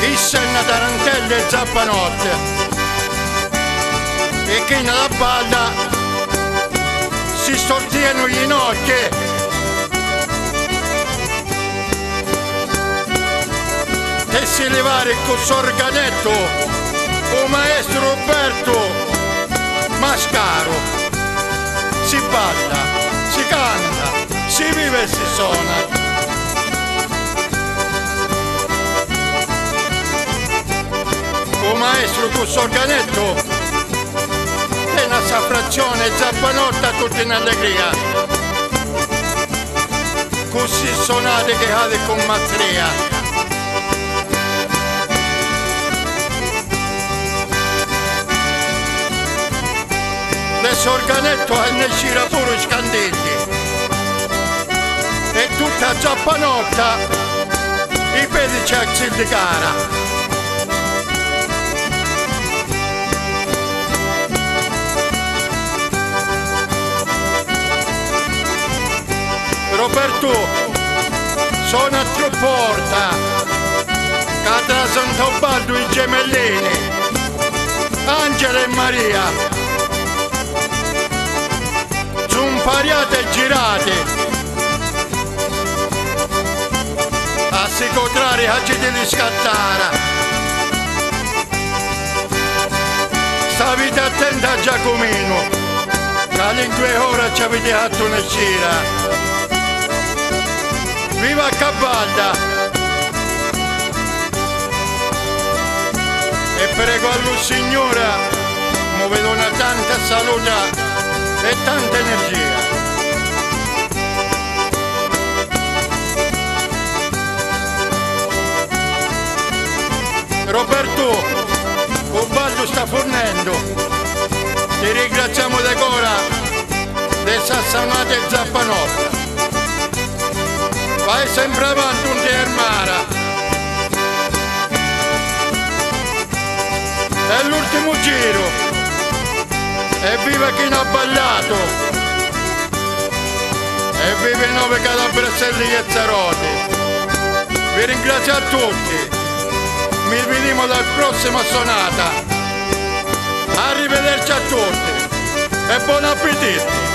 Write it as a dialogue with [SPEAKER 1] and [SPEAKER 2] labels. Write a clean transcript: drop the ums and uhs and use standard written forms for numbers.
[SPEAKER 1] Issenna tarantelle e zappanotte e chi nella balla si stortiano gli ginocchi e si levare con sorganetto o maestro Roberto Mascaro. Si balla, si canta, si vive e si suona. O maestro con sorganetto e una saffrazione zappanotta tutti in allegria. Così suonate che cade con mazzria. L'organetto ne gira pure scandetti e tutta zappanotta i piedi c'è di cara. Roberto sono a Tropporta Catra Santobaldo i gemellini Angela e Maria pariate e girate a si contrari a ci devi scattare. State attenti a Giacomino che in 2 ore ci avete fatto una gira. Viva Cavalda e prego alla signora mi vedo una tanta salute e tanta energia. Roberto, il ballo sta fornendo. Ti ringraziamo decora del Sassanate e Zappanotta. Vai sempre avanti un termara. È l'ultimo giro. E viva chi non ha ballato! E viva i 9 Calabrelli e Zarotti! Vi ringrazio a tutti! Mi vediamo alla prossima sonata! Arrivederci a tutti! E buon appetito!